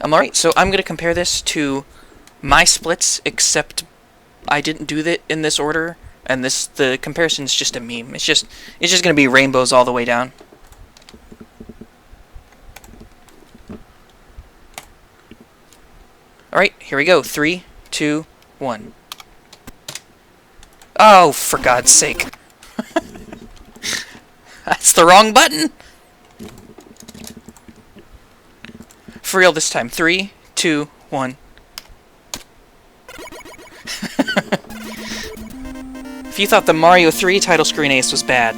Alright, so I'm going to compare this to my splits, except I didn't do that in this order, and the comparison is just a meme. It's just going to be rainbows all the way down. Alright, here we go. 3, 2, 1. Oh, for God's sake. That's the wrong button! For real this time. 3, 2, 1. If you thought the Mario 3 title screen ace was bad,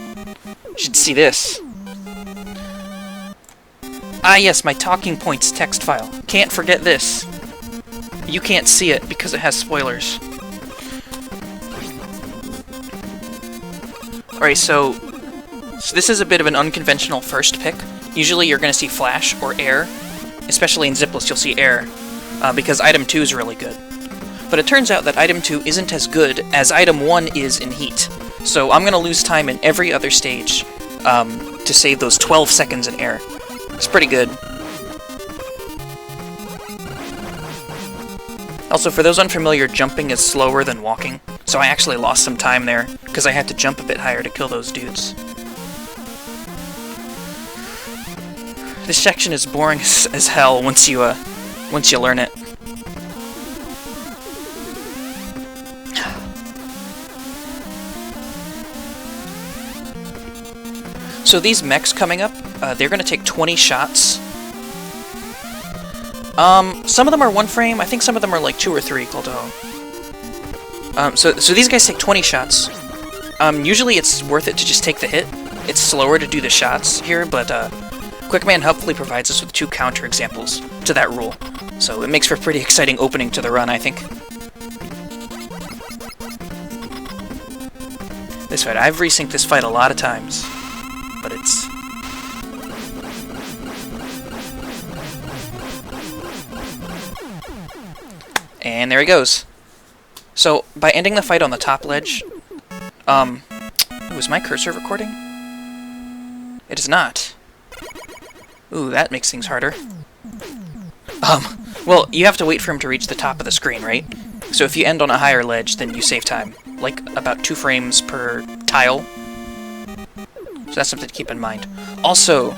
you should see this. Ah yes, my talking points text file. Can't forget this. You can't see it because it has spoilers. Alright, so this is a bit of an unconventional first pick. Usually you're going to see flash or air. Especially in Zipless, you'll see air, because item 2 is really good. But it turns out that item 2 isn't as good as item 1 is in heat. So I'm going to lose time in every other stage to save those 12 seconds in air. It's pretty good. Also, for those unfamiliar, jumping is slower than walking, so I actually lost some time there, because I had to jump a bit higher to kill those dudes. This section is boring as hell once you learn it. So these mechs coming up, they're going to take 20 shots. Some of them are 1 frame. I think some of them are like 2 or 3 called home. So these guys take 20 shots. Usually it's worth it to just take the hit. It's slower to do the shots here, but Quickman helpfully provides us with 2 counter examples to that rule. So it makes for a pretty exciting opening to the run, I think. This fight, I've resynced this fight a lot of times, but it's... And there he goes. So, by ending the fight on the top ledge... Ooh, is my cursor recording? It is not. Ooh, that makes things harder. Well, you have to wait for him to reach the top of the screen, right? So if you end on a higher ledge, then you save time. Like, about 2 frames per tile. So that's something to keep in mind. Also,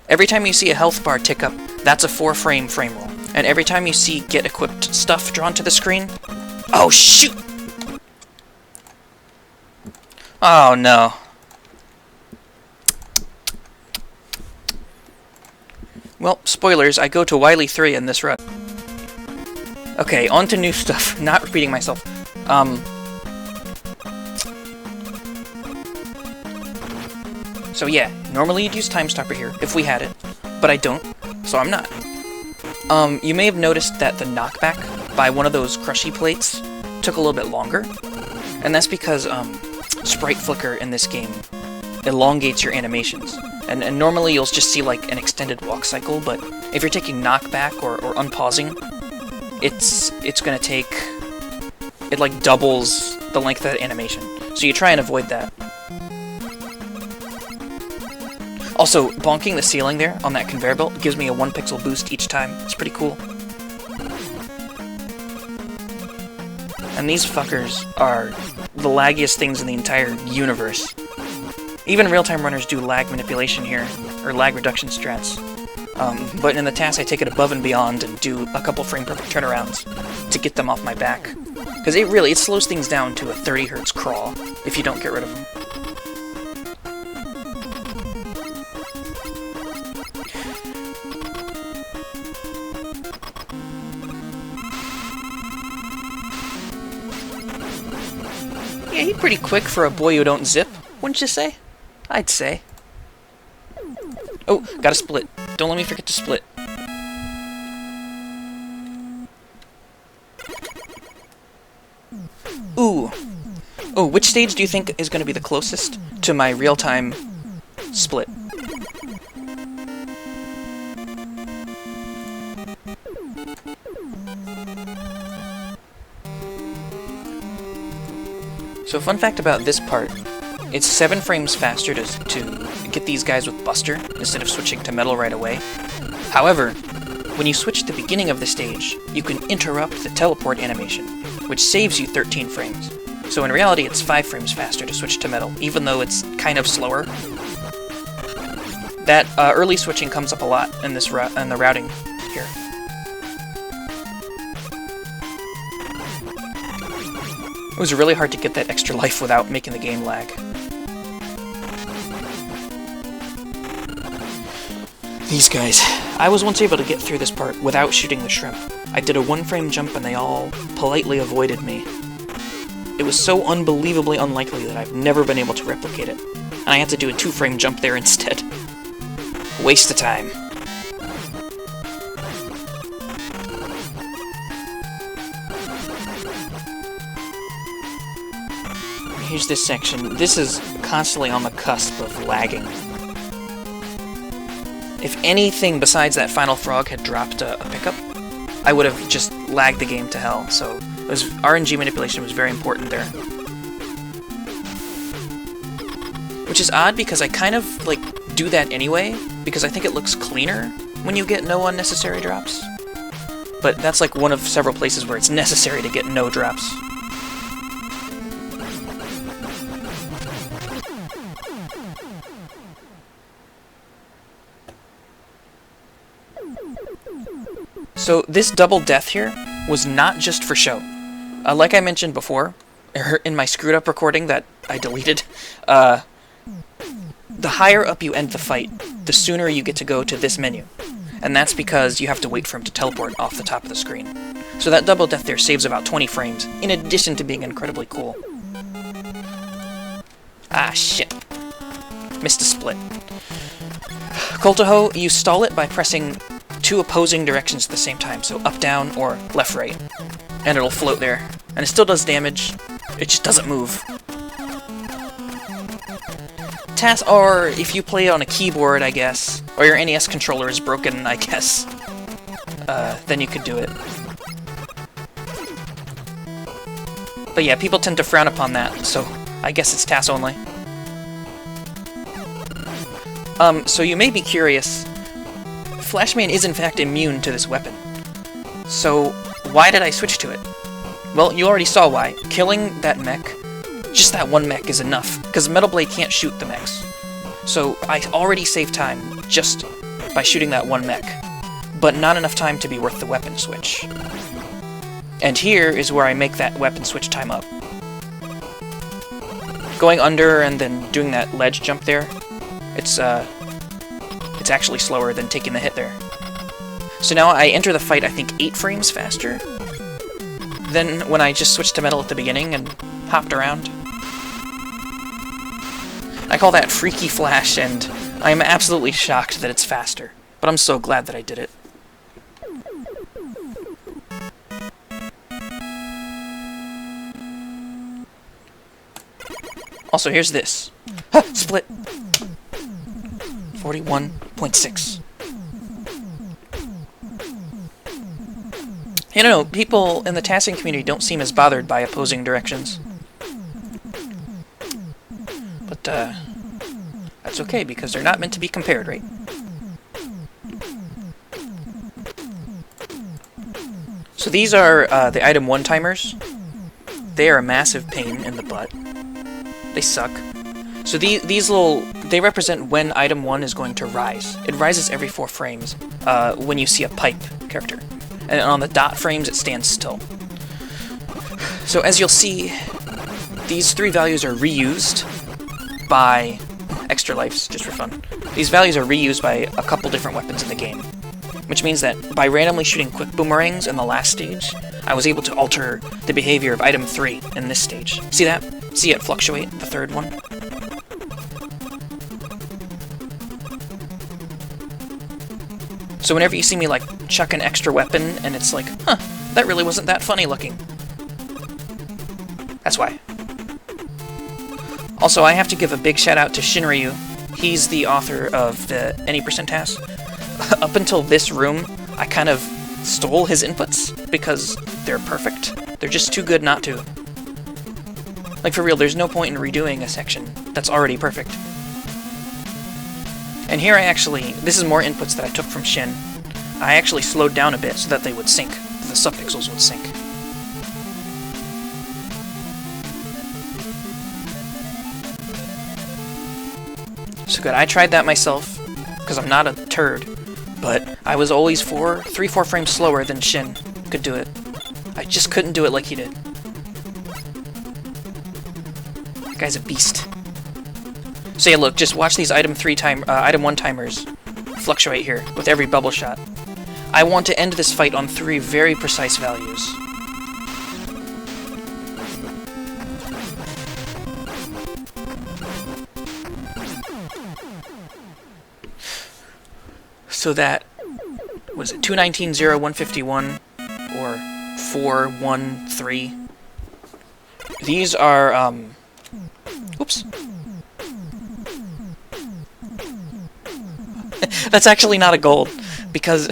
every time you see a health bar tick up, that's a 4-frame frame roll. And every time you see get equipped stuff drawn to the screen... Oh, shoot! Oh, no. Well, spoilers, I go to Wily 3 in this run. Okay, on to new stuff. Not repeating myself. So yeah, normally you'd use Time Stopper here, if we had it. But I don't, so I'm not. You may have noticed that the knockback by one of those crushy plates took a little bit longer. And that's because, sprite flicker in this game elongates your animations. And normally you'll just see, like, an extended walk cycle, but if you're taking knockback or unpausing, it's gonna take... It, like, doubles the length of that animation. So you try and avoid that. Also, bonking the ceiling there on that conveyor belt gives me a 1 pixel boost each time. It's pretty cool. And these fuckers are the laggiest things in the entire universe. Even real-time runners do lag manipulation here, or lag reduction strats. But in the TAS I take it above and beyond and do a couple frame-perfect turnarounds to get them off my back. Because it slows things down to a 30 Hz crawl if you don't get rid of them. Yeah, he's pretty quick for a boy who don't zip, wouldn't you say? I'd say. Oh, gotta split. Don't let me forget to split. Ooh. Oh, which stage do you think is going to be the closest to my real-time split? So, fun fact about this part, it's 7 frames faster to get these guys with Buster, instead of switching to Metal right away. However, when you switch to the beginning of the stage, you can interrupt the teleport animation, which saves you 13 frames. So in reality, it's 5 frames faster to switch to metal, even though it's kind of slower. That early switching comes up a lot in this in the routing here. It was really hard to get that extra life without making the game lag. These guys. I was once able to get through this part without shooting the shrimp. I did a 1-frame jump and they all politely avoided me. It was so unbelievably unlikely that I've never been able to replicate it, and I had to do a 2-frame jump there instead. Waste of time. Here's this section. This is constantly on the cusp of lagging. If anything besides that final frog had dropped a pickup, I would have just lagged the game to hell, so RNG manipulation was very important there. Which is odd because I kind of, like, do that anyway, because I think it looks cleaner when you get no unnecessary drops. But that's like one of several places where it's necessary to get no drops. So this double death here was not just for show. Like I mentioned before, in my screwed up recording that I deleted, the higher up you end the fight, the sooner you get to go to this menu. And that's because you have to wait for him to teleport off the top of the screen. So that double death there saves about 20 frames, in addition to being incredibly cool. Ah, shit. Missed a split. Coltaho, you stall it by pressing 2 opposing directions at the same time, so up, down, or left, right. And it'll float there. And it still does damage, it just doesn't move. TAS, or if you play it on a keyboard, I guess, or your NES controller is broken, I guess, then you could do it. But yeah, people tend to frown upon that, so I guess it's TAS only. So you may be curious, Flashman is in fact immune to this weapon. So why did I switch to it? Well, you already saw why. Killing that mech, just that one mech, is enough, because Metal Blade can't shoot the mechs. So I already saved time just by shooting that one mech, but not enough time to be worth the weapon switch. And here is where I make that weapon switch time up. Going under and then doing that ledge jump there, it's actually slower than taking the hit there. So now I enter the fight, I think, 8 frames faster than when I just switched to metal at the beginning and hopped around. I call that Freaky Flash, and I am absolutely shocked that it's faster, but I'm so glad that I did it. Also, here's this. Ha! Split! 41.6. You know, people in the TASing community don't seem as bothered by opposing directions. But, that's okay, because they're not meant to be compared, right? So these are, the item 1 timers. They are a massive pain in the butt. They suck. So these little, they represent when item 1 is going to rise. It rises every 4 frames, when you see a pipe character. And on the dot frames, it stands still. So as you'll see, these 3 values are reused by extra lives, just for fun. These values are reused by a couple different weapons in the game, which means that by randomly shooting quick boomerangs in the last stage, I was able to alter the behavior of item 3 in this stage. See that? See it fluctuate, the 3rd one? So whenever you see me, like, chuck an extra weapon, and it's like, huh, that really wasn't that funny looking. That's why. Also, I have to give a big shout out to Shinryu. He's the author of the Any % TAS. Up until this room, I kind of stole his inputs, because they're perfect. They're just too good not to. Like, for real, there's no point in redoing a section that's already perfect. And here I actually, this is more inputs that I took from Shin. I actually slowed down a bit so that they would sync. The subpixels would sync. So good. I tried that myself, because I'm not a turd, but I was always 3-4 frames slower than Shin could do it. I just couldn't do it like he did. That guy's a beast. So yeah, look, just watch these item 1 timers fluctuate here with every bubble shot. I want to end this fight on 3 very precise values. So that was it 219.0, 151, or 413. These are oops. That's actually not a gold, because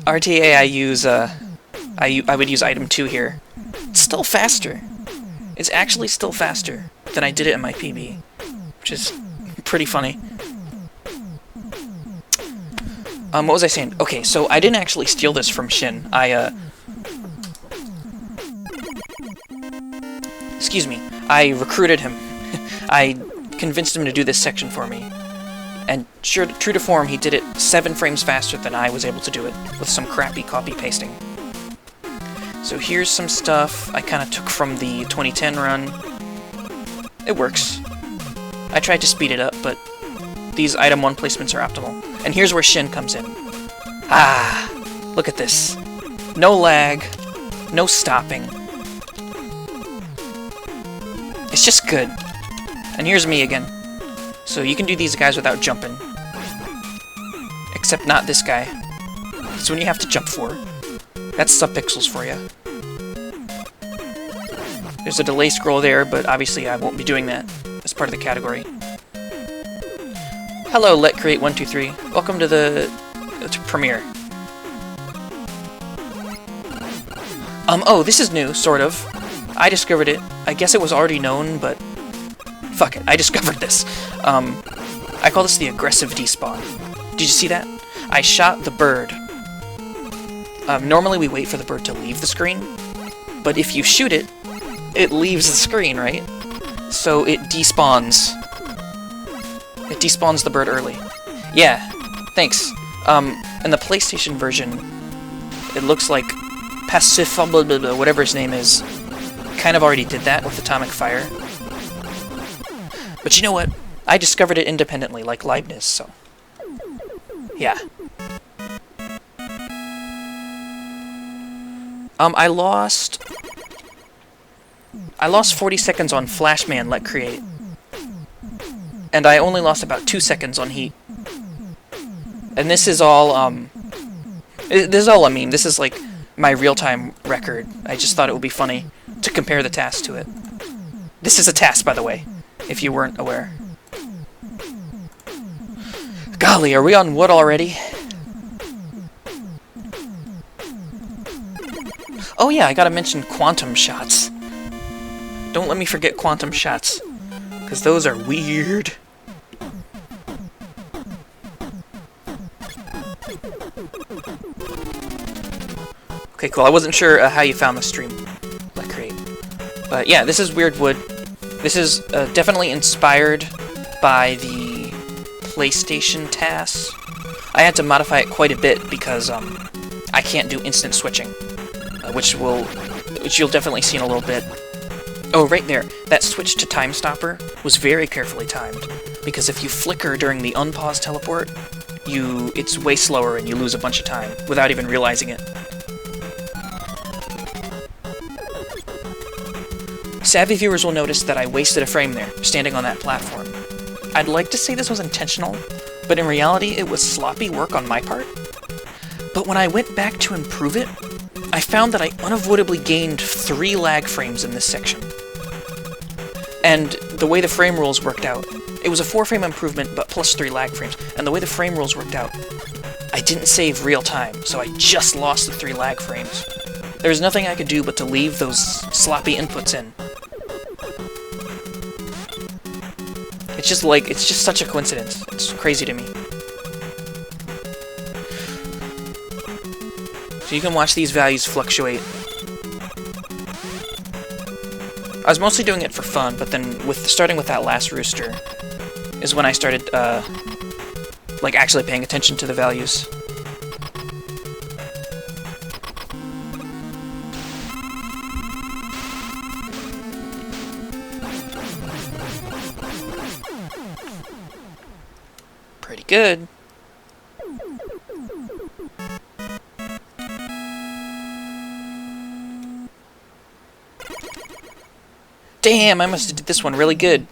RTA I would use item 2 here. It's still faster. It's actually still faster than I did it in my PB, which is pretty funny. What was I saying? Okay, so I didn't actually steal this from Shin. Excuse me. I recruited him. I convinced him to do this section for me. And true to form, he did it 7 frames faster than I was able to do it, with some crappy copy-pasting. So here's some stuff I kind of took from the 2010 run. It works. I tried to speed it up, but these item 1 placements are optimal. And here's where Shin comes in. Ah, look at this. No lag, no stopping. It's just good. And here's me again. So you can do these guys without jumping. Except not this guy. It's when you have to jump for. That's subpixels for you. There's a delay scroll there, but obviously I won't be doing that as part of the category. Hello, Let Create 123. Welcome to the premiere. Oh, this is new, sort of. I discovered it. I guess it was already known, but fuck it. I discovered this. I call this the aggressive despawn. Did you see that? I shot the bird. Normally we wait for the bird to leave the screen, but if you shoot it, it leaves the screen, right? So it despawns. It despawns the bird early. Yeah, thanks. In the PlayStation version, it looks like Passif, whatever his name is, kind of already did that with Atomic Fire. But you know what? I discovered it independently, like Leibniz, so... yeah. I lost 40 seconds on Flashman Let Create. And I only lost about 2 seconds on Heat. And this is all, this is all a meme. This is like my real-time record. I just thought it would be funny to compare the task to it. This is a task, by the way, if you weren't aware. Golly, are we on wood already? Oh yeah, I gotta mention quantum shots. Don't let me forget quantum shots, because those are weird. Okay, cool. I wasn't sure how you found the stream. Let Create. But yeah, this is Weird Wood. This is definitely inspired by the PlayStation TAS. I had to modify it quite a bit because I can't do instant switching, which you'll definitely see in a little bit. Oh, right there. That switch to Time Stopper was very carefully timed, because if you flicker during the unpause teleport, it's way slower and you lose a bunch of time without even realizing it. Savvy viewers will notice that I wasted a frame there, standing on that platform. I'd like to say this was intentional, but in reality it was sloppy work on my part. But when I went back to improve it, I found that I unavoidably gained 3 lag frames in this section. And the way the frame rules worked out, it was a 4-frame improvement but plus 3 lag frames, and the way the frame rules worked out, I didn't save real time, so I just lost the 3 lag frames. There was nothing I could do but to leave those sloppy inputs in. It's just such a coincidence. It's crazy to me. So you can watch these values fluctuate. I was mostly doing it for fun, but then starting with that last rooster is when I started, like, actually paying attention to the values. Pretty good. Damn, I must have did this one really good.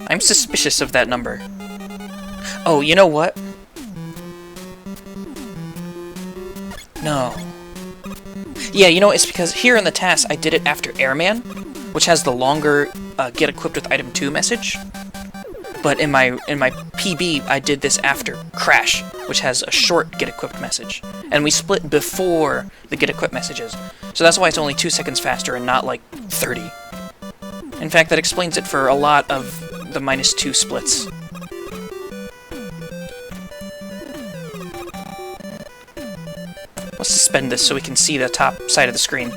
I'm suspicious of that number. Oh, you know what? No. Yeah, you know, it's because here in the task I did it after Airman, which has the longer get equipped with item 2 message. But in my PB, I did this after Crash, which has a short get equipped message. And we split before the get equipped messages. So that's why it's only 2 seconds faster and not like 30. In fact, that explains it for a lot of the -2 splits. Let's suspend this so we can see the top side of the screen.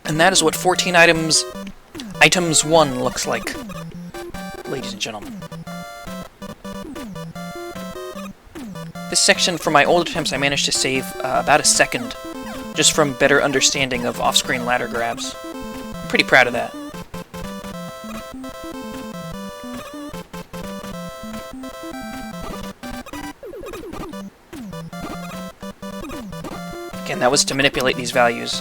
And that is what 14 items 1 looks like, ladies and gentlemen. This section, from my old attempts, I managed to save about a second, just from better understanding of off-screen ladder grabs. I'm pretty proud of that. Again, that was to manipulate these values.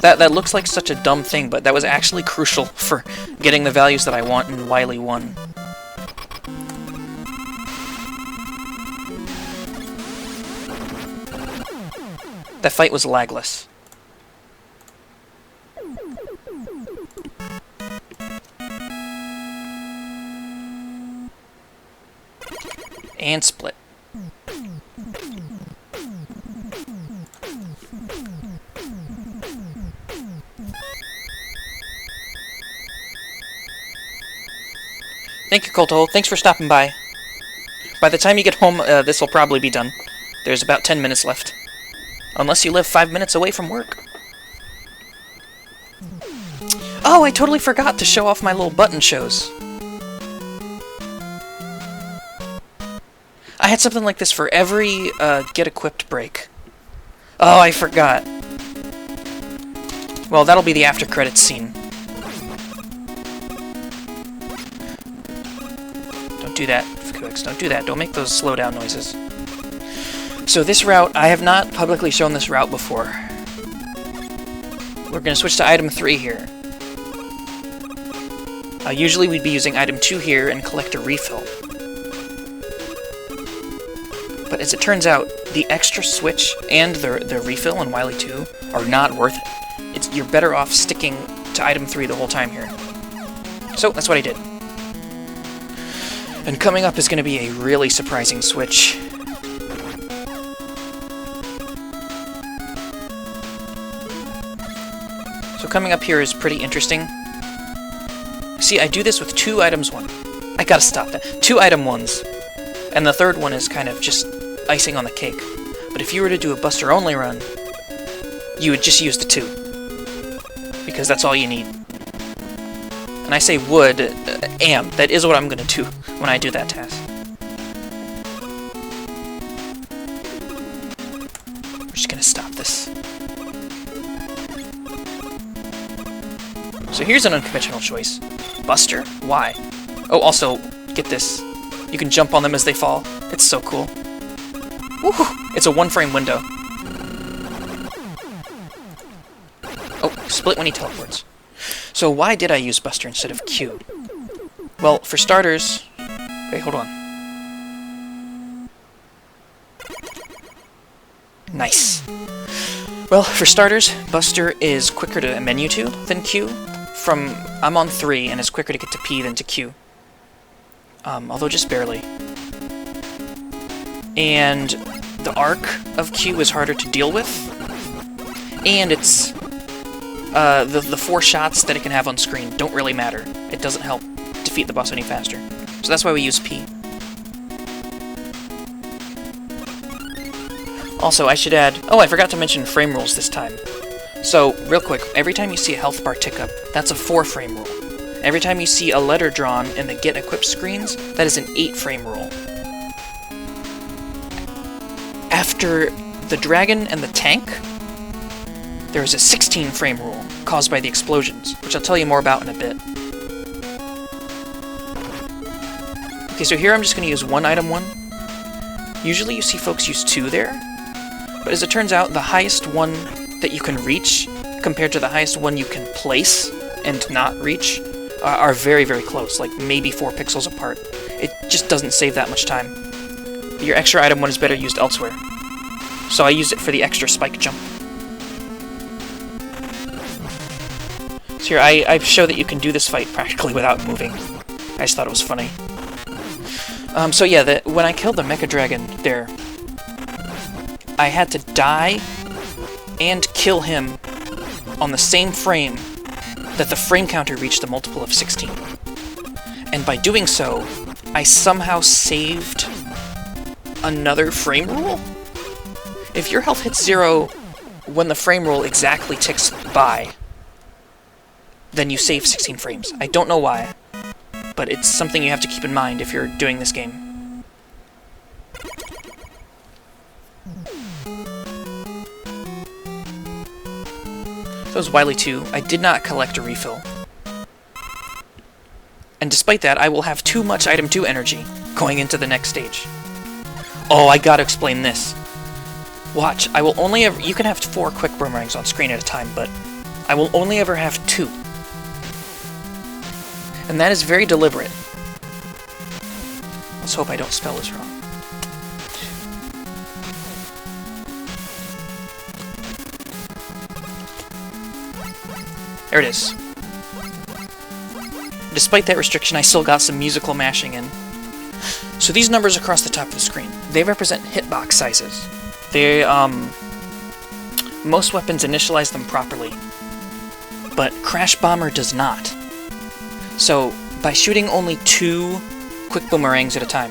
That looks like such a dumb thing, but that was actually crucial for getting the values that I want in Wily 1. That fight was lagless. And split. Thank you, Colto. Thanks for stopping by. By the time you get home, this will probably be done. There's about 10 minutes left. Unless you live 5 minutes away from work. Oh, I totally forgot to show off my little button shows. I had something like this for every get equipped break. Oh, I forgot. Well, that'll be the after credits scene. Don't do that, Fuckups. Don't do that. Don't make those slowdown noises. So this route, I have not publicly shown this route before. We're going to switch to item 3 here. Usually we'd be using item 2 here and collect a refill. But as it turns out, the extra switch and the refill in Wily 2 are not worth it. You're better off sticking to item 3 the whole time here. So that's what I did. And coming up is going to be a really surprising switch. So coming up here is pretty interesting. See, I do this with 2 items 1. I gotta stop that. 2 item 1s. And the third one is kind of just icing on the cake. But if you were to do a Buster only run, you would just use the 2. Because that's all you need. And I say would, am. That is what I'm gonna do when I do that task. We're just gonna stop this. So here's an unconventional choice. Buster? Why? Oh, also, get this. You can jump on them as they fall. It's so cool. Woohoo! It's a 1-frame window. Oh, split when he teleports. So why did I use Buster instead of Q? Well, for starters... Wait, hold on. Nice. Well, for starters, Buster is quicker to menu to than Q. I'm on 3, and it's quicker to get to P than to Q. Although just barely. And the arc of Q is harder to deal with. And it's... the 4 shots that it can have on screen don't really matter. It doesn't help defeat the boss any faster. So that's why we use P. Also, I should add... Oh, I forgot to mention frame rules this time. So, real quick, every time you see a health bar tick up, that's a 4-frame rule. Every time you see a letter drawn in the Get Equipped screens, that is an 8-frame rule. After the dragon and the tank, there is a 16-frame rule caused by the explosions, which I'll tell you more about in a bit. Okay, so here I'm just going to use one item 1. Usually you see folks use 2 there, but as it turns out, the highest one that you can reach compared to the highest one you can place and not reach are very, very close, like maybe 4 pixels apart. It just doesn't save that much time. Your extra item 1 is better used elsewhere. So I use it for the extra spike jump. So here, I show that you can do this fight practically without moving. I just thought it was funny. So yeah, when I killed the Mecha Dragon there, I had to die and kill him on the same frame that the frame counter reached a multiple of 16. And by doing so, I somehow saved another frame rule? If your health hits 0 when the frame rule exactly ticks by, then you save 16 frames. I don't know why, but it's something you have to keep in mind if you're doing this game. So was Wily 2. I did not collect a refill. And despite that, I will have too much item 2 energy going into the next stage. Oh, I gotta explain this. Watch, I will only ever... You can have 4 quick boomerangs on screen at a time, but I will only ever have 2. And that is very deliberate. Let's hope I don't spell this wrong. There it is. Despite that restriction, I still got some musical mashing in. So these numbers across the top of the screen, they represent hitbox sizes. They, most weapons initialize them properly, but Crash Bomber does not. So, by shooting only 2 quick boomerangs at a time,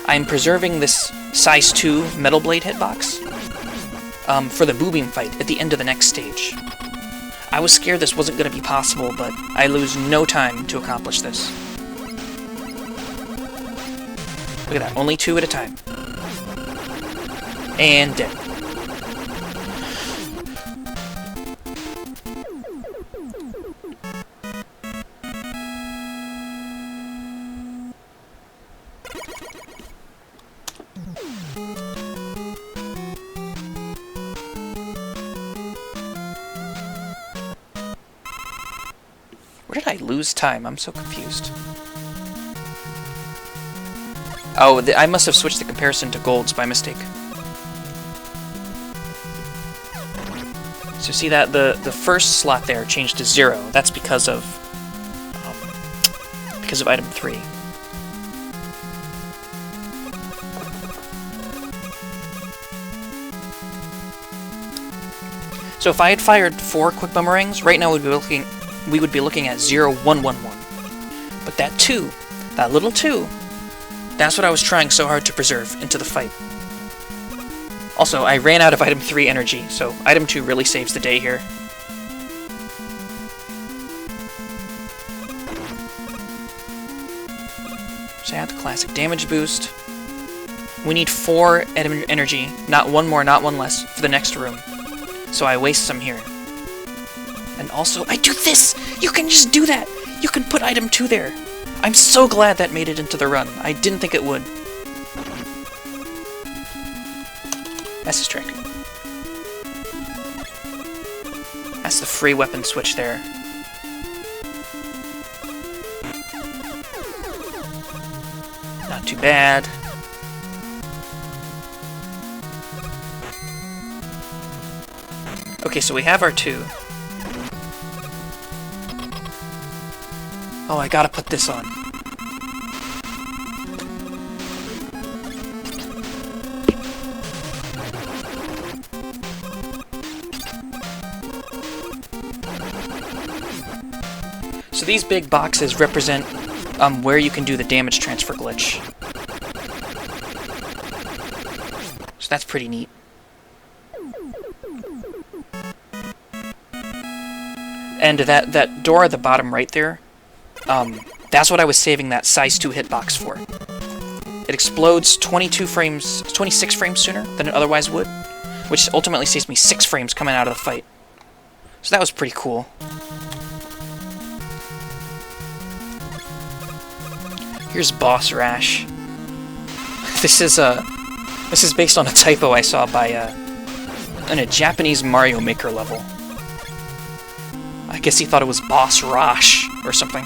I am preserving this size 2 Metal Blade hitbox for the Boo Beam fight at the end of the next stage. I was scared this wasn't going to be possible, but I lose no time to accomplish this. Look at that, only 2 at a time. And dead. Where did I lose time? I'm so confused. Oh, I must have switched the comparison to golds by mistake. So see that the first slot there changed to 0. That's because of item 3. So if I had fired 4 quick boomerangs, right now we would be looking at 0, 1, 1, 1. But that 2, that little 2, that's what I was trying so hard to preserve into the fight. Also, I ran out of item 3 energy, so item 2 really saves the day here. So I have the classic damage boost. We need 4 energy, not 1 more, not 1 less, for the next room. So I waste some here. And also, I do this! You can just do that! You can put item 2 there! I'm so glad that made it into the run. I didn't think it would. That's his trick. That's the free weapon switch there. Not too bad. Okay, so we have our 2. Oh, I gotta put this on. So these big boxes represent where you can do the damage transfer glitch. So that's pretty neat. And that door at the bottom right there, that's what I was saving that size 2 hitbox for. It explodes 26 frames sooner than it otherwise would, which ultimately saves me 6 frames coming out of the fight. So that was pretty cool. Here's Boss Rash. This is based on a typo I saw by in a Japanese Mario Maker level. I guess he thought it was Boss Rash or something.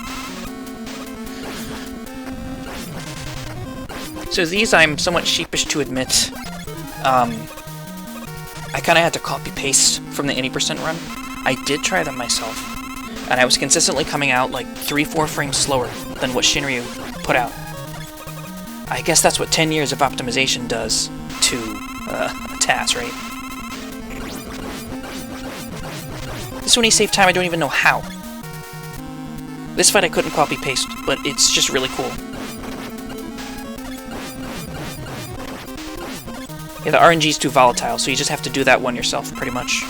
So these, I'm somewhat sheepish to admit, I kind of had to copy-paste from the 80% run. I did try them myself, and I was consistently coming out like 3-4 frames slower than what Shinryu put out. I guess that's what 10 years of optimization does to a TAS, right? This one he saved time, I don't even know how. This fight I couldn't copy-paste, but it's just really cool. Yeah, the RNG's too volatile, so you just have to do that one yourself, pretty much.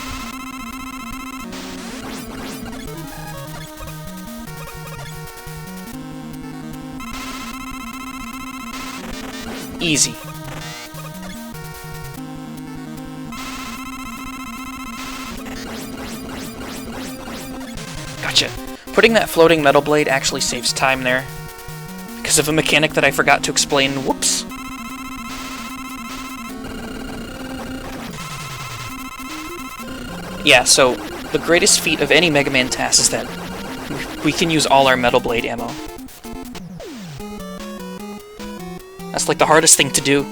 Easy. Gotcha. Putting that floating metal blade actually saves time there, because of a mechanic that I forgot to explain. Whoops. Yeah, so the greatest feat of any Mega Man TAS is that we can use all our metal blade ammo. That's like the hardest thing to do.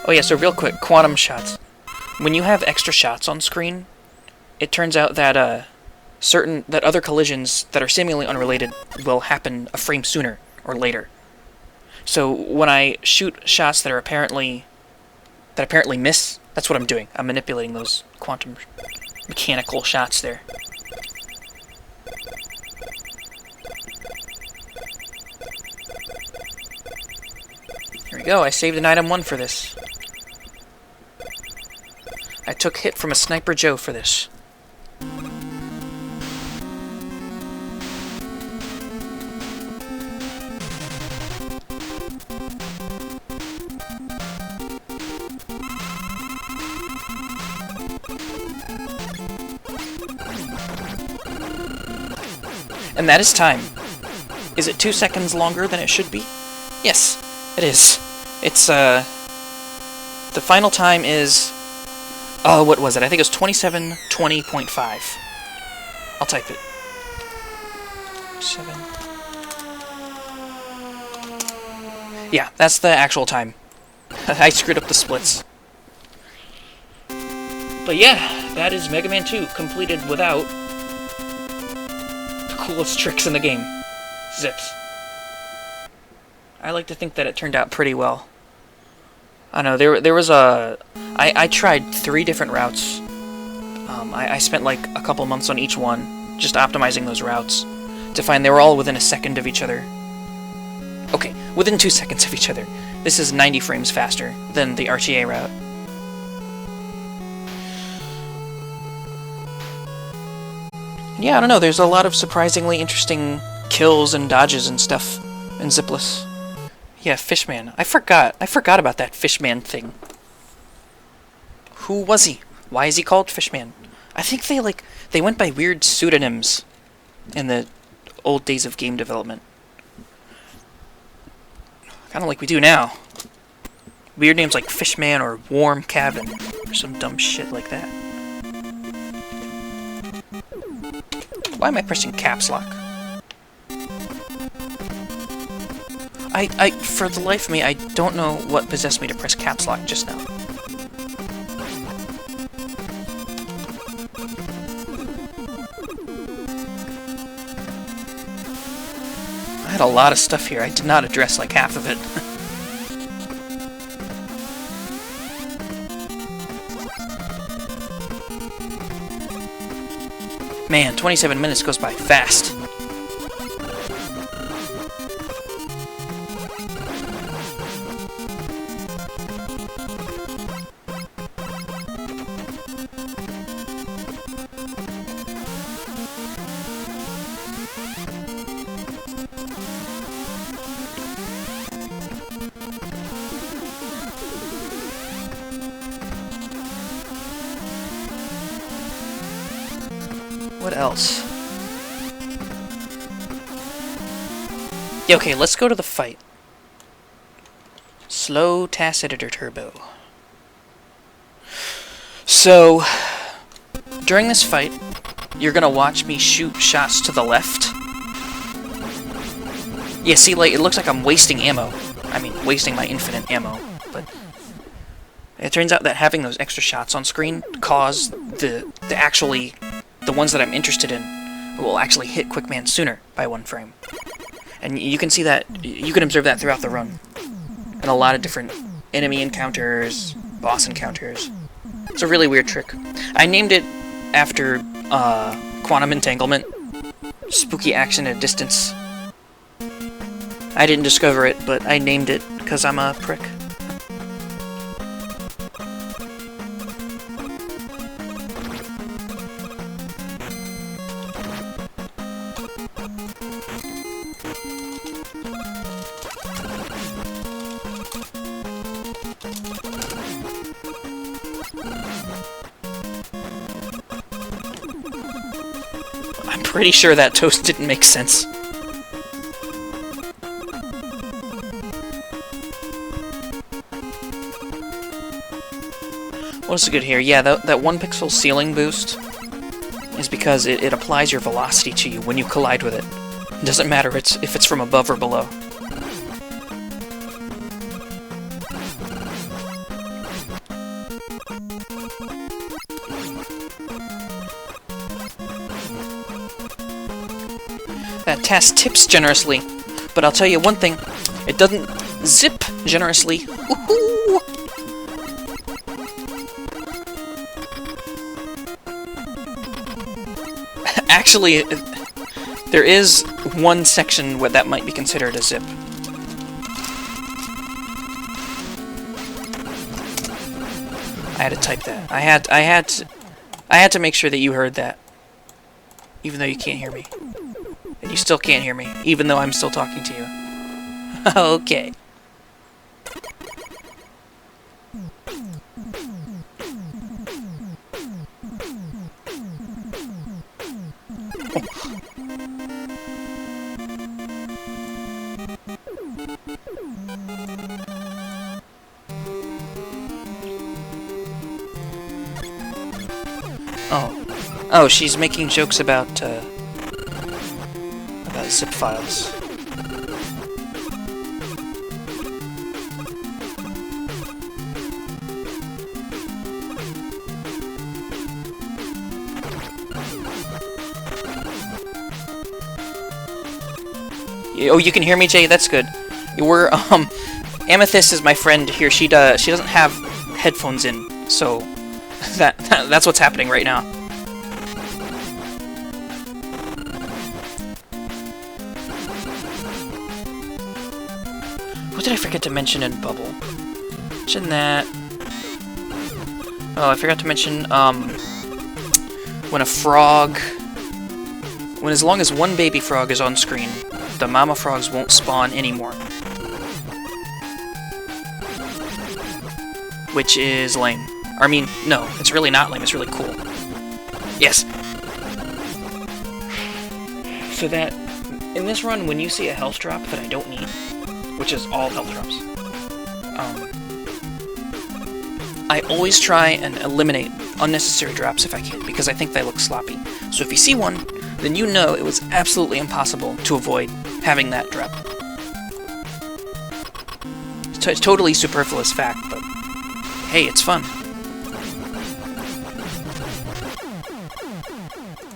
Oh yeah, so real quick, quantum shots. When you have extra shots on screen, it turns out that other collisions that are seemingly unrelated will happen a frame sooner or later. So when I shoot shots that apparently miss, that's what I'm doing. I'm manipulating those quantum mechanical shots there. Here we go, I saved an item 1 for this. I took hit from a Sniper Joe for this. And that is time. Is it 2 seconds longer than it should be? Yes, it is. It's, the final time is, what was it? I think it was 27:20.5. I'll type it. 7. Yeah, that's the actual time. I screwed up the splits. But yeah, that is Mega Man 2 completed without the coolest tricks in the game. Zips. I like to think that it turned out pretty well. I know, there was a... I tried 3 different routes. I spent like a couple months on each one, just optimizing those routes, to find they were all within a second of each other. Okay, within 2 seconds of each other. This is 90 frames faster than the RTA route. Yeah, I don't know, there's a lot of surprisingly interesting kills and dodges and stuff in Zipless. Yeah, Fishman. I forgot about that Fishman thing. Who was he? Why is he called Fishman? I think they went by weird pseudonyms in the old days of game development. Kinda like we do now. Weird names like Fishman or Warm Cabin, or some dumb shit like that. Why am I pressing caps lock? For the life of me, I don't know what possessed me to press caps lock just now. had a lot of stuff here. I did not address like half of it. Man, 27 minutes goes by fast. What else? Yeah, okay, let's go to the fight. Slow TAS Editor Turbo. So, during this fight, you're gonna watch me shoot shots to the left. Yeah, see, like, it looks like I'm wasting ammo. I mean, wasting my infinite ammo, but it turns out that having those extra shots on screen cause the ones that I'm interested in will actually hit Quickman sooner by 1 frame. And you can see that, you can observe that throughout the run. And a lot of different enemy encounters, boss encounters. It's a really weird trick. I named it after Quantum Entanglement. Spooky action at a distance. I didn't discover it, but I named it because I'm a prick. I'm pretty sure that toast didn't make sense. What's good here? Yeah, that 1 pixel ceiling boost is because it applies your velocity to you when you collide with it. It doesn't matter if it's from above or below. That TAS tips generously, but I'll tell you one thing, it doesn't zip generously. Woohoo! Actually, there is one section where that might be considered a zip. I had to type that. I had to make sure that you heard that, even though you can't hear me. And you still can't hear me, even though I'm still talking to you. Okay. Oh, she's making jokes about zip files. Oh, you can hear me, Jay? That's good. We're, Amethyst is my friend here. She doesn't have headphones in, so that's what's happening right now. What did I forget to mention in Bubble? Mention that. Oh, I forgot to mention, when as long as 1 baby frog is on screen, the mama frogs won't spawn anymore. Which is lame. I mean, no, it's really not lame, it's really cool. Yes! So that, in this run, when you see a health drop that I don't need, which is all health drops, I always try and eliminate unnecessary drops if I can, because I think they look sloppy. So if you see one, then you know it was absolutely impossible to avoid having that drop. It's totally superfluous fact, but hey, it's fun.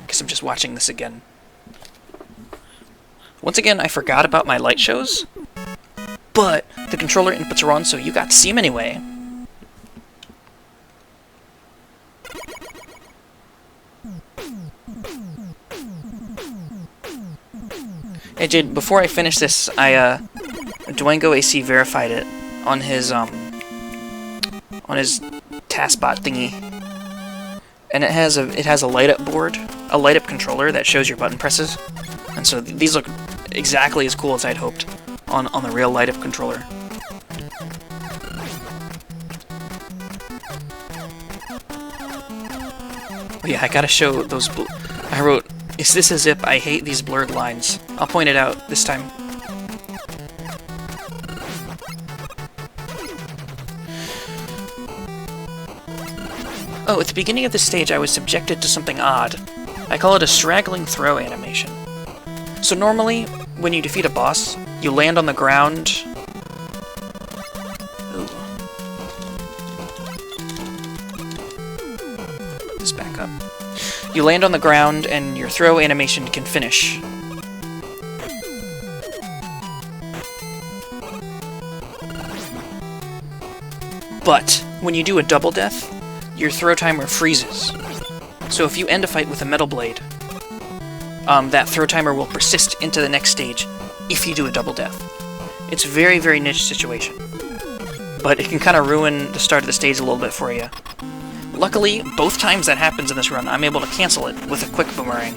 Guess I'm just watching this again. Once again, I forgot about my light shows, but the controller inputs are on, so you got to see them anyway. Hey Jade, before I finish this, Dwango AC verified it on his taskbot thingy, and it has a light up board, a light up controller that shows your button presses, and so these look exactly as cool as I'd hoped on the real light up controller. Oh yeah, I gotta show those. I wrote, "Is this a zip? I hate these blurred lines." I'll point it out this time. Oh, at the beginning of this stage, I was subjected to something odd. I call it a straggling throw animation. So normally, when you defeat a boss, you land on the ground. Ooh. Just back up. You land on the ground, and your throw animation can finish. But when you do a double death, your throw timer freezes. So if you end a fight with a metal blade, that throw timer will persist into the next stage if you do a double death. It's a very, very niche situation, but it can kind of ruin the start of the stage a little bit for you. Luckily, both times that happens in this run, I'm able to cancel it with a quick boomerang,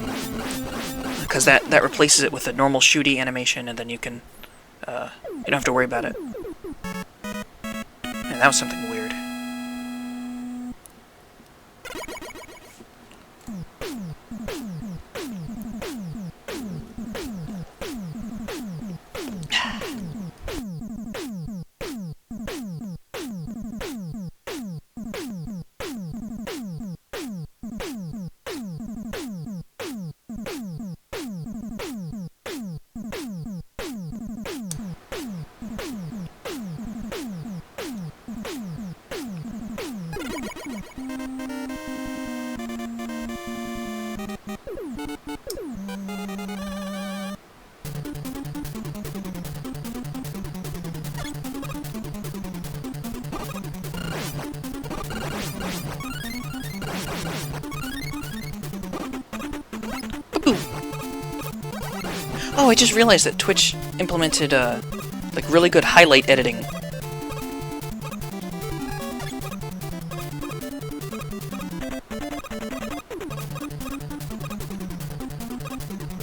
because that replaces it with a normal shooty animation, and then you can you don't have to worry about it. And that was something weird. Oh, I just realized that Twitch implemented, like, really good highlight editing.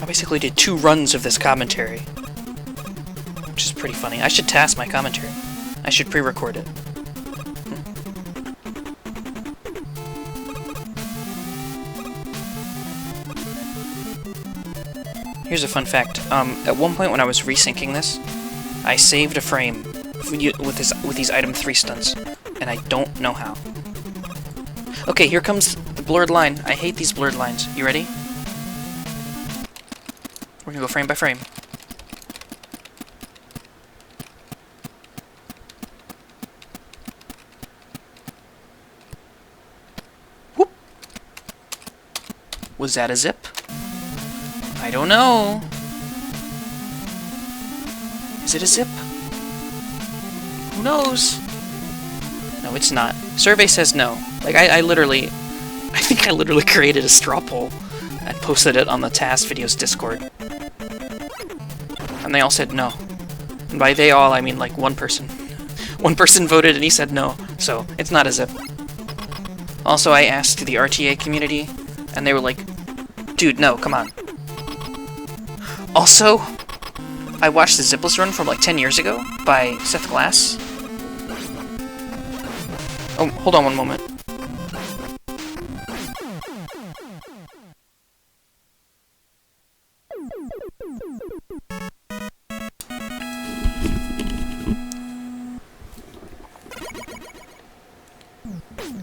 I basically did 2 runs of this commentary, which is pretty funny. I should task my commentary. I should pre-record it. Here's a fun fact. At one point when I was resyncing this, I saved a frame with these item 3 stunts, and I don't know how. Okay, here comes the blurred line. I hate these blurred lines. You ready? We're gonna go frame by frame. Whoop! Was that a zip? I don't know. Is it a zip? Who knows? No, it's not. Survey says no. Like, I think I literally created a straw poll and posted it on the TAS Videos Discord. And they all said no. And by they all, I mean like one person. One person voted and he said no, so it's not a zip. Also, I asked the RTA community, and they were like, dude, no, come on. Also, I watched the Zipless run from like 10 years ago by Seth Glass. Oh, hold on one moment.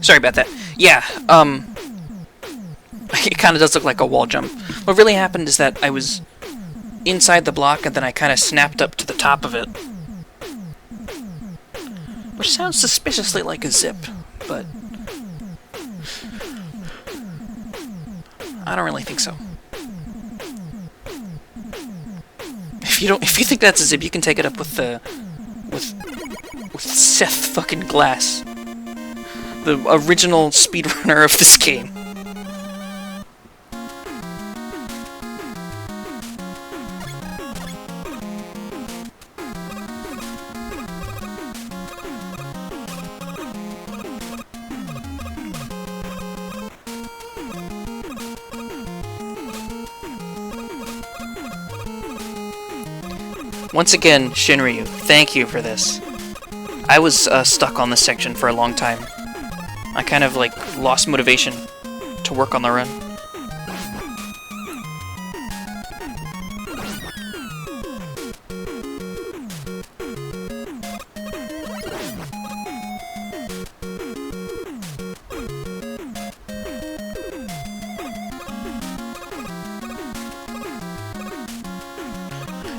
Sorry about that. Yeah, it kind of does look like a wall jump. What really happened is that I was inside the block, and then I kind of snapped up to the top of it. Which sounds suspiciously like a zip, but I don't really think so. if you think that's a zip, you can take it up with Seth fucking Glass, the original speedrunner of this game. Once again, Shinryu, thank you for this. I was stuck on this section for a long time. I kind of, like, lost motivation to work on the run.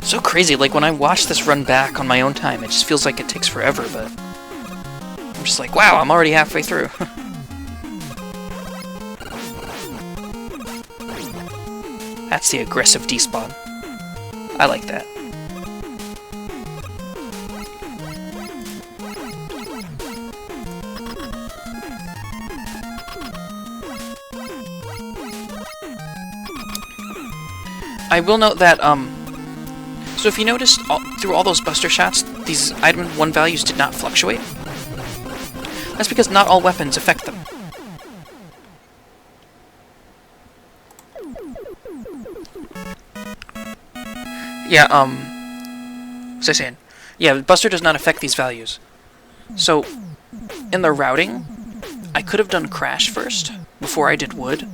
So crazy, like when I watch this run back on my own time, it just feels like it takes forever, but I'm just like, wow, I'm already halfway through. That's the aggressive despawn. I like that. I will note that, so if you noticed, through all those buster shots, these item 1 values did not fluctuate. That's because not all weapons affect them. Yeah, what was I saying? Yeah, buster does not affect these values. So, in the routing, I could have done crash first, before I did wood.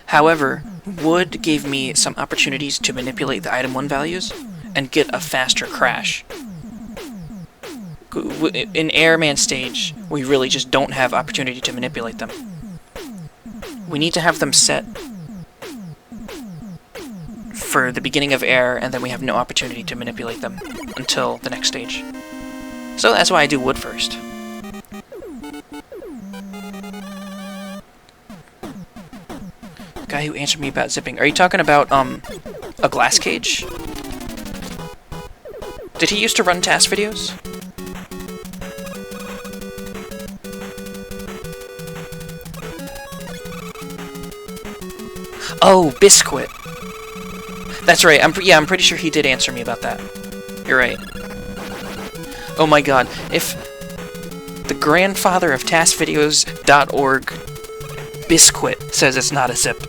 However, wood gave me some opportunities to manipulate the item 1 values, and get a faster crash. In Airman stage, we really just don't have opportunity to manipulate them. We need to have them set for the beginning of air, and then we have no opportunity to manipulate them until the next stage. So that's why I do wood first. The guy who answered me about zipping. Are you talking about, a glass cage? Did he used to run TAS videos? Oh, Biscuit. That's right. I'm pretty sure he did answer me about that. You're right. Oh my god. If the grandfather of TASVideos.org, Biscuit, says it's not a zip,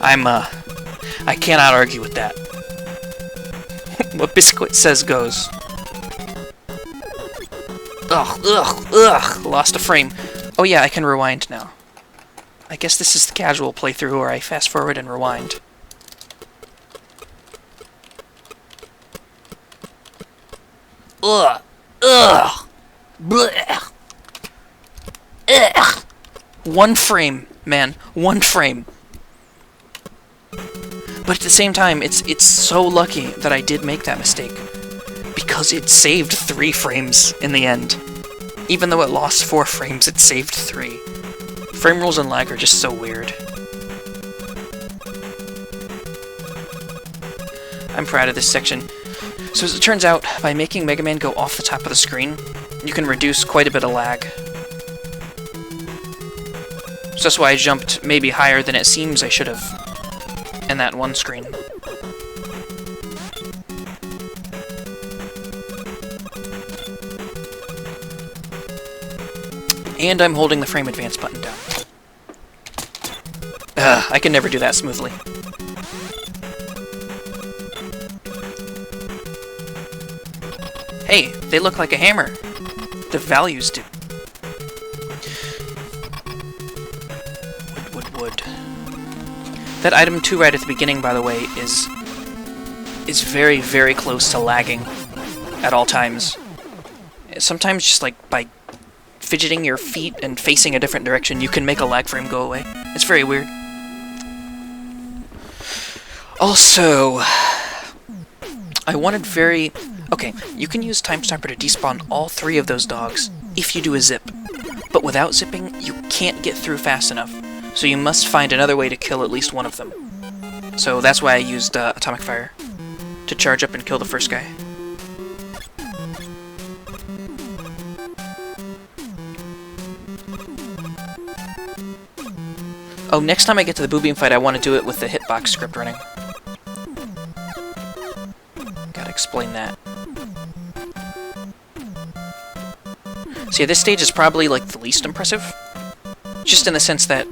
I cannot argue with that. What Biscuit says goes. Ugh, lost a frame. Oh yeah, I can rewind now. I guess this is the casual playthrough where I fast forward and rewind. Ugh, blech. Ugh. 1 frame, man, 1 frame. But at the same time, it's so lucky that I did make that mistake, because it saved 3 frames in the end. Even though it lost 4 frames, it saved 3. Frame rules and lag are just so weird. I'm proud of this section. So as it turns out, by making Mega Man go off the top of the screen, you can reduce quite a bit of lag. So that's why I jumped maybe higher than it seems I should have in that one screen. And I'm holding the frame advance button down. I can never do that smoothly. Hey, they look like a hammer. The values do. Wood. That item 2 right at the beginning, by the way, is very, very close to lagging at all times. Sometimes just like by fidgeting your feet and facing a different direction, you can make a lag frame go away. It's very weird. Also, I wanted very... Okay, you can use Time Stopper to despawn all 3 of those dogs if you do a zip. But without zipping, you can't get through fast enough. So you must find another way to kill at least one of them. So that's why I used Atomic Fire. to charge up and kill the first guy. Oh, next time I get to the Boo Beam fight, I want to do it with the hitbox script running. Gotta explain that. So yeah, this stage is probably, like, the least impressive. Just in the sense that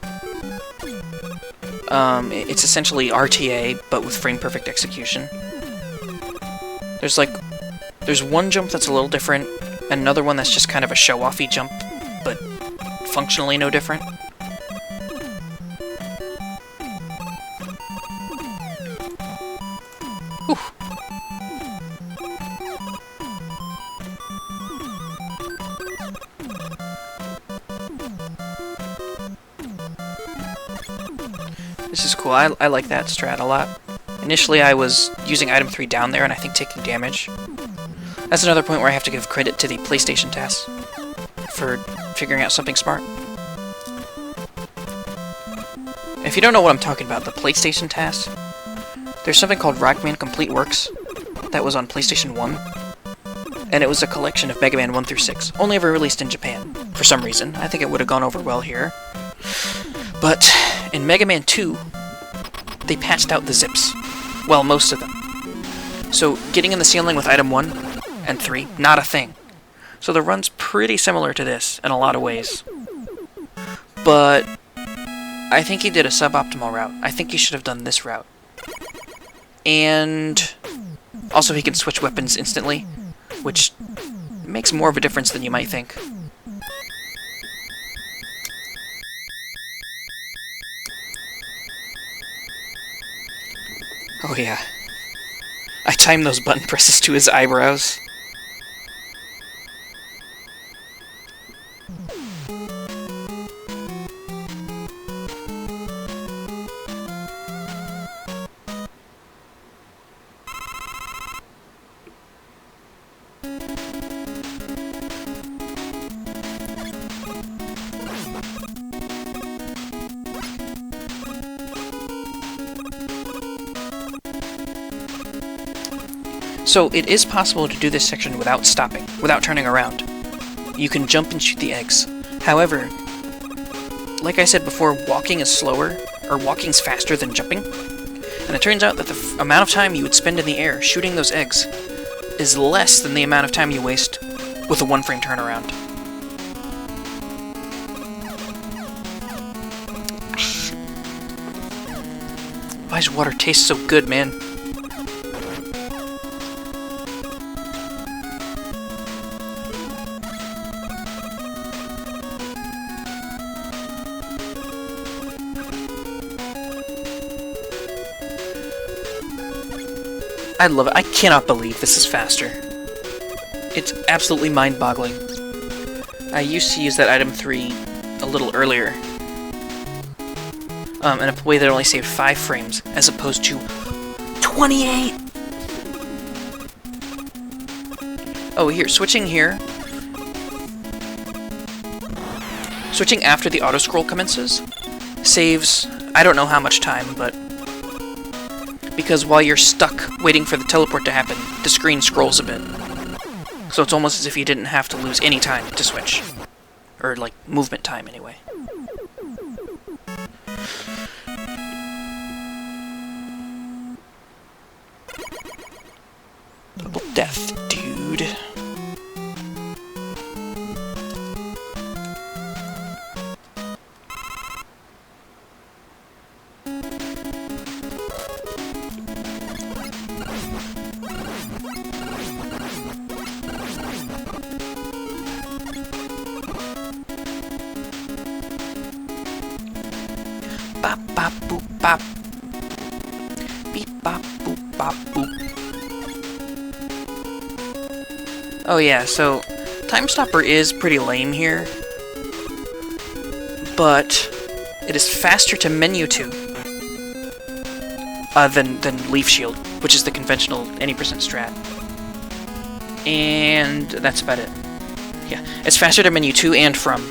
it's essentially RTA, but with frame-perfect execution. There's one jump that's a little different, and another one that's just kind of a show-offy jump, but functionally no different. Whew. This is cool. I like that strat a lot. Initially I was using item 3 down there and I think taking damage. That's another point where I have to give credit to the PlayStation TAS for figuring out something smart. If you don't know what I'm talking about, the PlayStation TAS, there's something called Rockman Complete Works that was on PlayStation 1, and it was a collection of Mega Man 1 through 6, only ever released in Japan, for some reason. I think it would have gone over well here. But in Mega Man 2, they patched out the zips. Well, most of them. So getting in the ceiling with item 1 and 3, not a thing. So the run's pretty similar to this in a lot of ways. But I think he did a suboptimal route. I think he should have done this route. And also he can switch weapons instantly, which makes more of a difference than you might think. Oh yeah. I timed those button presses to his eyebrows. So it is possible to do this section without stopping, without turning around. You can jump and shoot the eggs. However, like I said before, walking is slower, or walking's faster than jumping. And it turns out that the amount of time you would spend in the air shooting those eggs is less than the amount of time you waste with a 1-frame turnaround. Why does water taste so good, man? I love it. I cannot believe this is faster. It's absolutely mind-boggling. I used to use that item 3 a little earlier. In a way that only saved 5 frames, as opposed to 28! Oh, here, switching here. Switching after the auto-scroll commences saves, I don't know how much time, but because while you're stuck waiting for the teleport to happen, the screen scrolls a bit. So it's almost as if you didn't have to lose any time to switch. Or, like, movement time, anyway. Double death, dude. Bop bop boop bop. Beep bop boop bop boop. Oh yeah, so Time Stopper is pretty lame here, but it is faster to menu to than Leaf Shield, which is the conventional any percent strat. And that's about it. Yeah, it's faster to menu to and from.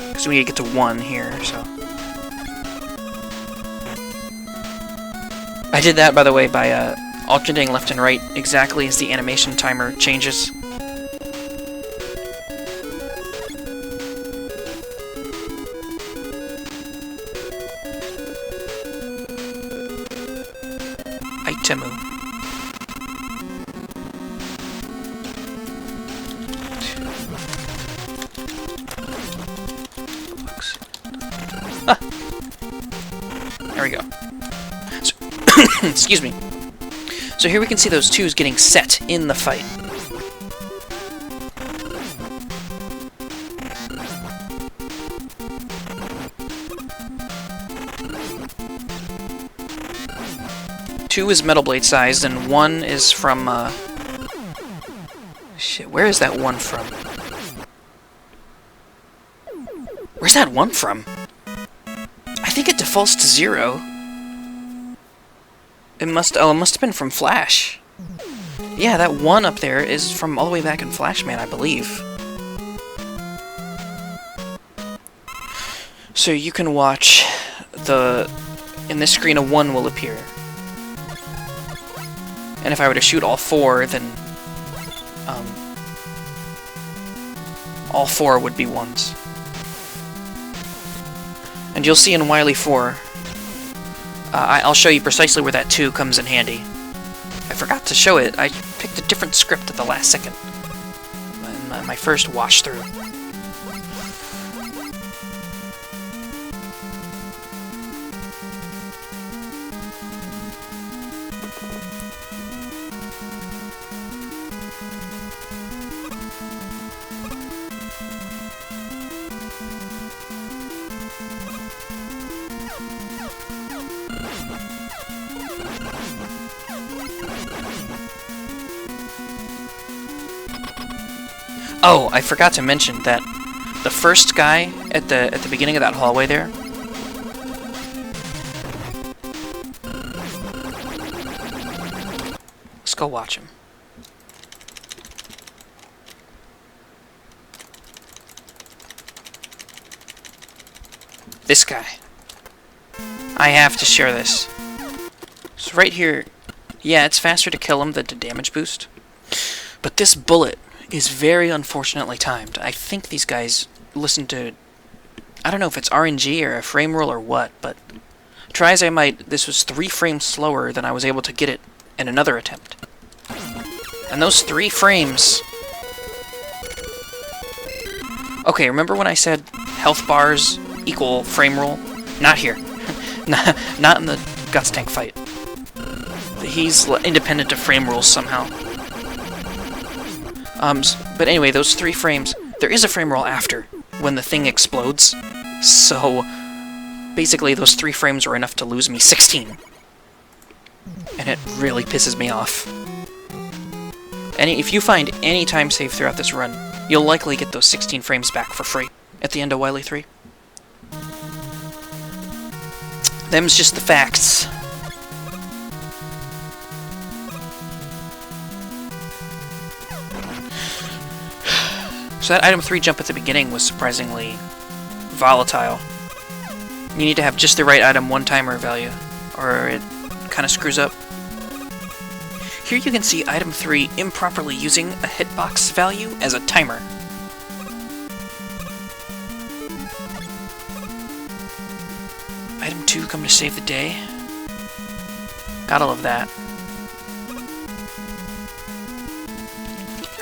Because we get to 1 here, so. I did that, by the way, by alternating left and right exactly as the animation timer changes. Itemu. Ah. There we go. So excuse me. So here we can see those twos getting set in the fight. Two is Metal Blade sized, and one is from, shit, where is that one from? Where's that one from? I think it defaults to 0. It must have been from Flash. Yeah, that one up there is from all the way back in Flashman, I believe. So you can watch in this screen a 1 will appear. And if I were to shoot all 4, then all 4 would be 1s. And you'll see in Wily 4, I'll show you precisely where that 2 comes in handy. I forgot to show it. I picked a different script at the last second. My first watch through. Oh, I forgot to mention that the first guy at the beginning of that hallway there. Let's go watch him. This guy. I have to share this. So right here, yeah, it's faster to kill him than to damage boost. But this bullet is very unfortunately timed. I think these guys listen to... I don't know if it's RNG or a frame rule or what, but try as I might, this was 3 frames slower than I was able to get it in another attempt. And those 3 frames... Okay, remember when I said health bars equal frame rule? Not here. Not in the Guts Tank fight. He's independent of frame rules somehow. But anyway, those 3 frames, there is a frame rule after, when the thing explodes. So, basically those 3 frames were enough to lose me 16. And it really pisses me off. And if you find any time save throughout this run, you'll likely get those 16 frames back for free at the end of Wily 3. Them's just the facts. So that item 3 jump at the beginning was surprisingly volatile. You need to have just the right item 1 timer value, or it kind of screws up. Here you can see item 3 improperly using a hitbox value as a timer. Item 2 come to save the day. Gotta love that.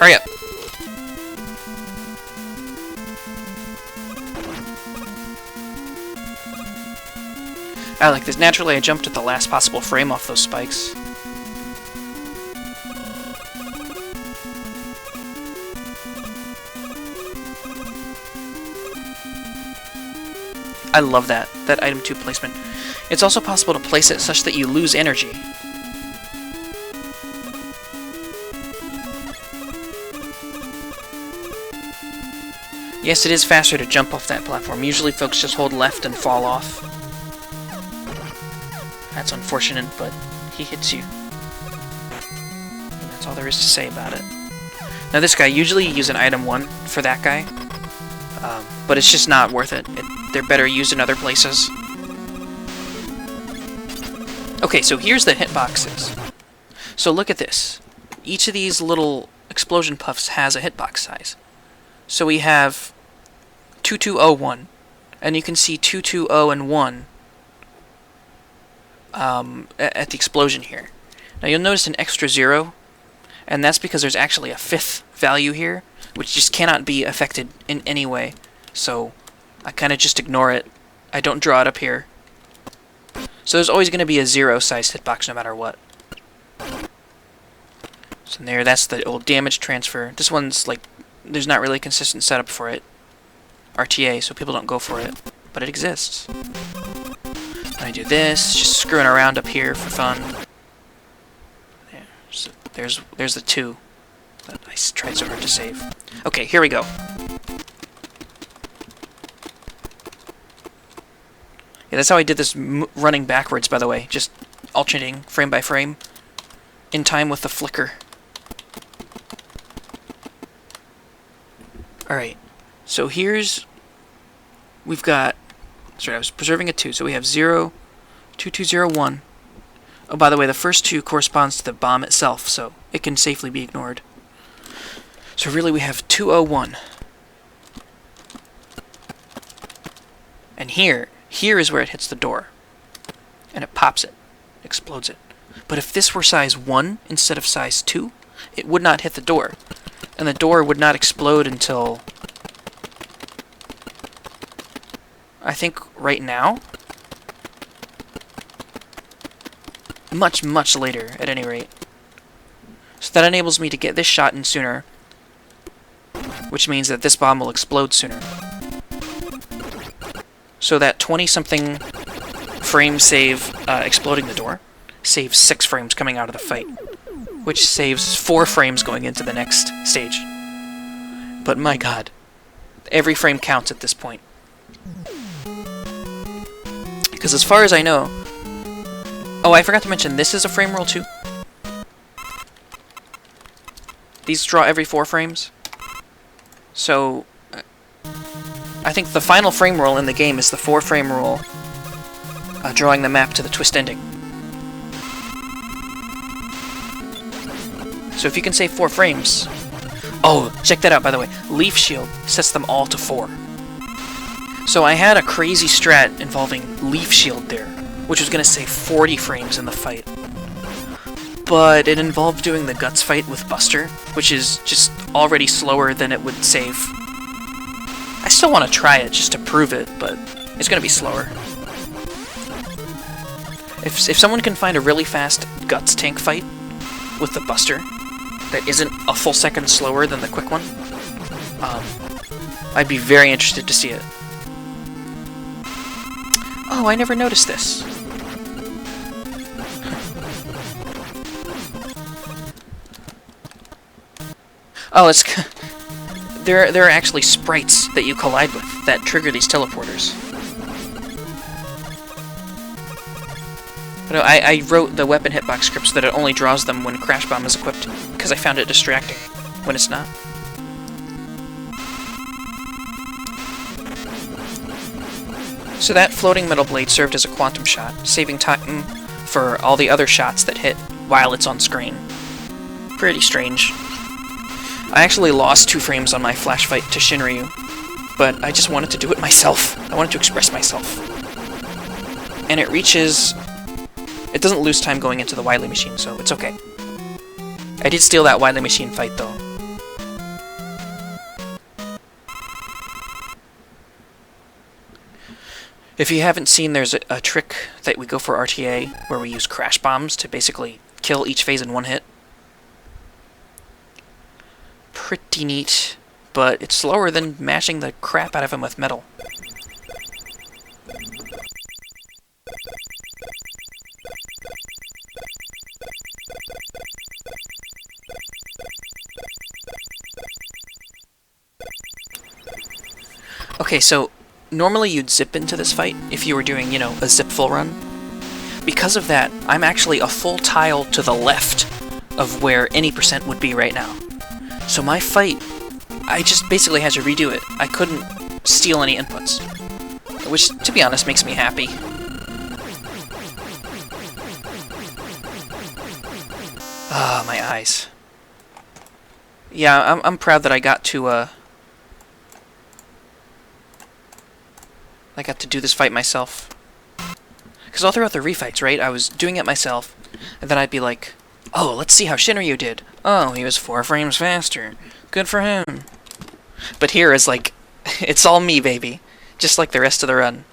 Hurry up! I like this. Naturally, I jumped at the last possible frame off those spikes. I love that item 2 placement. It's also possible to place it such that you lose energy. Yes, it is faster to jump off that platform. Usually folks just hold left and fall off. That's unfortunate, but he hits you. And that's all there is to say about it. Now this guy, usually you use an item 1 for that guy, but it's just not worth it. They're better used in other places. Okay, so here's the hitboxes. So look at this. Each of these little explosion puffs has a hitbox size. So we have 2201, and you can see 220 and 1 at the explosion here. Now you'll notice an extra 0, and that's because there's actually a 5th value here, which just cannot be affected in any way. So I kind of just ignore it. I don't draw it up here. So there's always going to be a 0-sized hitbox no matter what. So there, that's the old damage transfer. This one's like, there's not really a consistent setup for it. RTA, so people don't go for it. But it exists. I do this, just screwing around up here for fun. Yeah, so there's the 2 that I tried so hard to save. Okay, here we go. Yeah, that's how I did this running backwards, by the way. Just alternating frame by frame in time with the flicker. Alright, so we've got, sorry, I was preserving a 2, so we have 0, 2201. Oh, by the way, the first 2 corresponds to the bomb itself, so it can safely be ignored. So really we have 201. And here is where it hits the door. And it pops it, explodes it. But if this were size 1 instead of size 2, it would not hit the door. And the door would not explode until, I think, right now? Much, much later, at any rate. So that enables me to get this shot in sooner, which means that this bomb will explode sooner. So that 20-something frame save exploding the door saves 6 frames coming out of the fight, which saves 4 frames going into the next stage. But my god, every frame counts at this point. Because as far as I know... Oh, I forgot to mention, this is a frame roll too. These draw every 4 frames. So, I think the final frame roll in the game is the 4-frame roll, drawing the map to the twist ending. So if you can save 4 frames... Oh, check that out, by the way. Leaf Shield sets them all to 4. So I had a crazy strat involving Leaf Shield there, which was going to save 40 frames in the fight. But it involved doing the Guts fight with Buster, which is just already slower than it would save. I still want to try it just to prove it, but it's going to be slower. If someone can find a really fast Guts tank fight with the Buster that isn't a full second slower than the quick one, I'd be very interested to see it. Oh, I never noticed this. Oh, it's... there are actually sprites that you collide with that trigger these teleporters. But I wrote the weapon hitbox script so that it only draws them when Crash Bomb is equipped, because I found it distracting when it's not. So that floating metal blade served as a quantum shot, saving time for all the other shots that hit while it's on screen. Pretty strange. I actually lost 2 frames on my flash fight to Shinryu, but I just wanted to do it myself. I wanted to express myself. And it reaches... It doesn't lose time going into the Wily Machine, so it's okay. I did steal that Wily Machine fight, though. If you haven't seen, there's a trick that we go for RTA, where we use Crash Bombs to basically kill each phase in one hit. Pretty neat, but it's slower than mashing the crap out of him with metal. Okay, so normally you'd zip into this fight if you were doing, you know, a zip full run. Because of that, I'm actually a full tile to the left of where any percent would be right now. So my fight, I just basically had to redo it. I couldn't steal any inputs, which, to be honest, makes me happy. Ah, my eyes. Yeah, I'm proud that I got to do this fight myself. Because all throughout the refights, right, I was doing it myself, and then I'd be like, oh, let's see how Shinryu did. Oh, he was 4 frames faster. Good for him. But here is like, it's all me, baby. Just like the rest of the run.